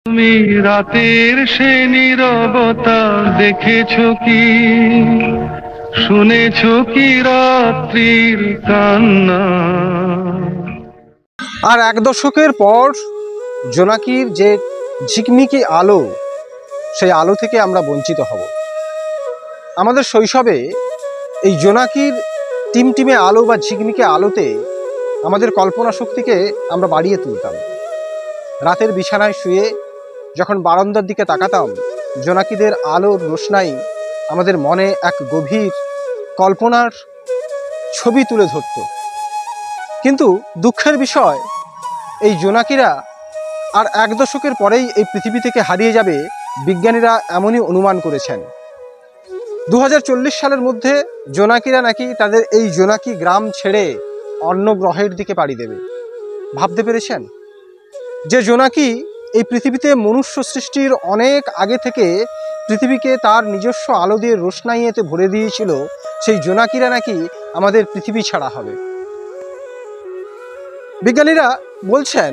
তুমি রাতের সে নীরবতা দেখেছো কি, শুনেছো কি রাত্রির কান্না। আর এক দশকের পর জোনাকির যে ঝিকমিকি আলো, সেই আলো থেকে আমরা বঞ্চিত হব। আমাদের শৈশবে এই জোনাকির টিমটিমে আলো বা ঝিকমিকে আলোতে আমাদের কল্পনা শক্তিকে আমরা বাড়িয়ে তুলতাম। রাতের বিছানায় শুয়ে যখন বারান্দার দিকে তাকাতাম, জোনাকিদের আলোর রোশনাই আমাদের মনে এক গভীর কল্পনার ছবি তুলে ধরত। কিন্তু দুঃখের বিষয়, এই জোনাকিরা আর এক দশকের পরেই এই পৃথিবী থেকে হারিয়ে যাবে বিজ্ঞানীরা এমনই অনুমান করেছেন। 2040 সালের মধ্যে জোনাকিরা নাকি তাদের এই জোনাকি গ্রাম ছেড়ে অন্য গ্রহের দিকে পাড়ি দেবে। ভাবতে পেরেছেন যে জোনাকি এই পৃথিবীতে মনুষ্য সৃষ্টির অনেক আগে থেকে পৃথিবীকে তার নিজস্ব আলো দিয়ে রোশনাইয়েতে ভরে দিয়েছিল, সেই জোনাকিরা নাকি আমাদের পৃথিবী ছাড়া হবে। বিজ্ঞানীরা বলছেন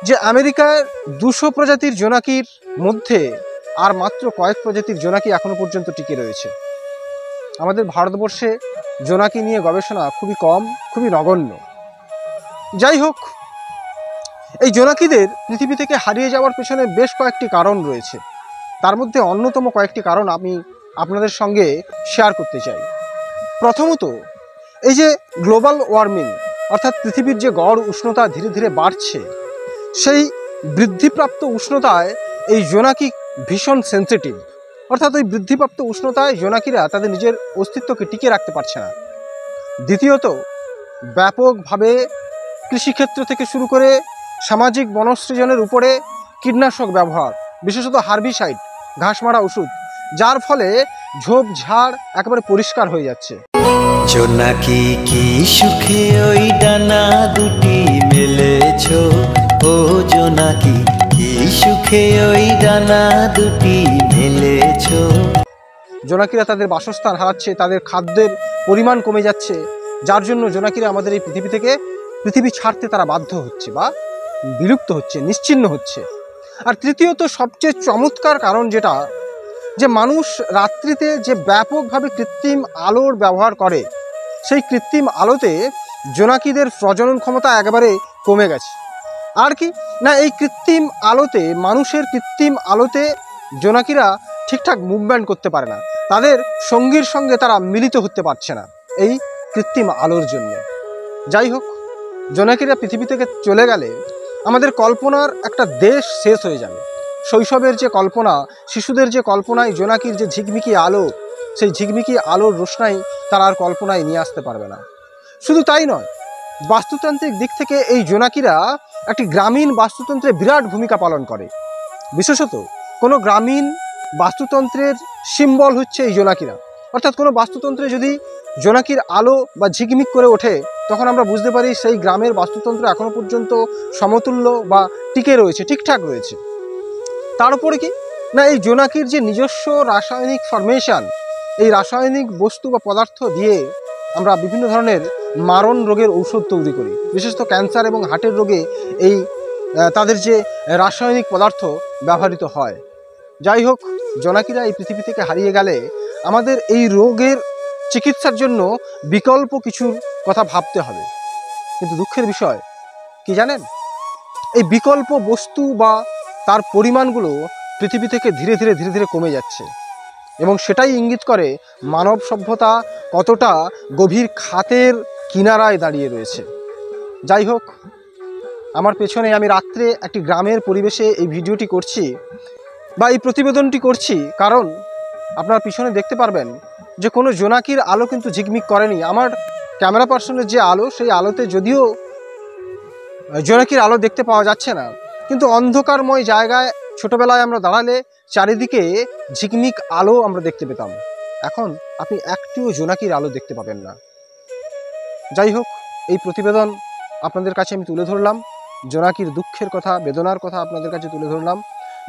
যে আমেরিকার 200 প্রজাতির জোনাকির মধ্যে আর মাত্র কয়েক প্রজাতির জোনাকি এখনো পর্যন্ত টিকে রয়েছে। আমাদের ভারতবর্ষে জোনাকি নিয়ে গবেষণা খুবই কম, খুবই নগণ্য। যাই হোক, এই জোনাকিদের পৃথিবী থেকে হারিয়ে যাওয়ার পেছনে বেশ কয়েকটি কারণ রয়েছে। তার মধ্যে অন্যতম কয়েকটি কারণ আমি আপনাদের সঙ্গে শেয়ার করতে চাই। প্রথমত, এই যে গ্লোবাল ওয়ার্মিং, অর্থাৎ পৃথিবীর যে গড় উষ্ণতা ধীরে ধীরে বাড়ছে, সেই বৃদ্ধিপ্রাপ্ত উষ্ণতায় এই জোনাকি ভীষণ সেন্সিটিভ। অর্থাৎ ওই বৃদ্ধিপ্রাপ্ত উষ্ণতায় জোনাকিরা তাদের নিজের অস্তিত্বকে টিকে রাখতে পারছে না। দ্বিতীয়ত, ব্যাপকভাবে কৃষিক্ষেত্র থেকে শুরু করে সামাজিক বনসৃজনের উপরে কীটনাশক ব্যবহার, বিশেষত হার্বিসাইড, ঘাস মারা ওষুধ, যার ফলে ঝোপঝাড় একেবারে পরিষ্কার হয়ে যাচ্ছে। জোনাকি কি সুখে ওই ডানা দুটি মেলেছো, ও জোনাকি কি সুখে ওই ডানা দুটি মেলেছো। জোনাকিরা তাদের বাসস্থান হারাচ্ছে, তাদের খাদ্যের পরিমাণ কমে যাচ্ছে, যার জন্য জোনাকিরা আমাদের এই পৃথিবী ছাড়তে তারা বাধ্য হচ্ছে বা বিলুপ্ত হচ্ছে, নিশ্চিহ্ন হচ্ছে। আর তৃতীয়ত, সবচেয়ে চমৎকার কারণ যেটা, যে মানুষ রাত্রিতে যে ব্যাপকভাবে কৃত্রিম আলোর ব্যবহার করে, সেই কৃত্রিম আলোতে জোনাকিদের প্রজনন ক্ষমতা একেবারে কমে গেছে। আর কি না, এই কৃত্রিম আলোতে, মানুষের কৃত্রিম আলোতে জোনাকিরা ঠিকঠাক মুভমেন্ট করতে পারে না, তাদের সঙ্গীর সঙ্গে তারা মিলিত হতে পারছে না এই কৃত্রিম আলোর জন্য। যাই হোক, জোনাকিরা পৃথিবী থেকে চলে গেলে আমাদের কল্পনার একটা দেশ শেষ হয়ে যাবে। শৈশবের যে কল্পনা, শিশুদের যে কল্পনায় জোনাকির যে ঝিকমিকি আলো, সেই ঝিকমিকি আলোর রোশনাই তারা আর কল্পনায় নিয়ে আসতে পারবে না। শুধু তাই নয়, বাস্তুতান্ত্রিক দিক থেকে এই জোনাকিরা একটি গ্রামীণ বাস্তুতন্ত্রে বিরাট ভূমিকা পালন করে। বিশেষত কোনো গ্রামীণ বাস্তুতন্ত্রের সিম্বল হচ্ছে এই জোনাকিরা। অর্থাৎ কোনো বাস্তুতন্ত্রে যদি জোনাকির আলো বা ঝিকমিক করে ওঠে, তখন আমরা বুঝতে পারি সেই গ্রামের বাস্তুতন্ত্র এখনো পর্যন্ত সমতুল্য বা টিকে রয়েছে, ঠিকঠাক রয়েছে। তার উপরে কি না, এই জোনাকির যে নিজস্ব রাসায়নিক ফরমেশন, এই রাসায়নিক বস্তু বা পদার্থ দিয়ে আমরা বিভিন্ন ধরনের মারণ রোগের ঔষধ তৈরি করি। বিশেষত ক্যান্সার এবং হার্টের রোগে এই তাদের যে রাসায়নিক পদার্থ ব্যবহৃত হয়। যাই হোক, জোনাকিরা এই পৃথিবী থেকে হারিয়ে গেলে আমাদের এই রোগের চিকিৎসার জন্য বিকল্প কিছুর কথা ভাবতে হবে। কিন্তু দুঃখের বিষয় কি জানেন, এই বিকল্প বস্তু বা তার পরিমাণগুলো পৃথিবী থেকে ধীরে ধীরে কমে যাচ্ছে, এবং সেটাই ইঙ্গিত করে মানব সভ্যতা কতটা গভীর খাতের কিনারায় দাঁড়িয়ে রয়েছে। যাই হোক, আমার পেছনে আমি রাত্রে একটি গ্রামের পরিবেশে এই ভিডিওটি করছি বা এই প্রতিবেদনটি করছি, কারণ আপনারা পিছনে দেখতে পারবেন যে কোনো জোনাকির আলো কিন্তু ঝিকমিক করেনি। আমার ক্যামেরা পার্সনের যে আলো, সেই আলোতে যদিও জোনাকির আলো দেখতে পাওয়া যাচ্ছে না, কিন্তু অন্ধকারময় জায়গায় ছোটবেলায় আমরা দাঁড়ালে চারিদিকে ঝিকমিক আলো আমরা দেখতে পেতাম। এখন আপনি একটিও জোনাকির আলো দেখতে পাবেন না। যাই হোক, এই প্রতিবেদন আপনাদের কাছে আমি তুলে ধরলাম, জোনাকির দুঃখের কথা, বেদনার কথা আপনাদের কাছে তুলে ধরলাম।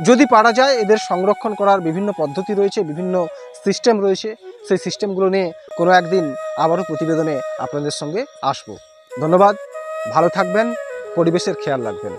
যদি পারা যায়, এদের সংরক্ষণ করার বিভিন্ন পদ্ধতি রয়েছে, বিভিন্ন সিস্টেম রয়েছে, সেই সিস্টেমগুলো নিয়ে কোনো একদিন আবারও প্রতিবেদনে আপনাদের সঙ্গে আসব। ধন্যবাদ, ভালো থাকবেন, পরিবেশের খেয়াল রাখবেন।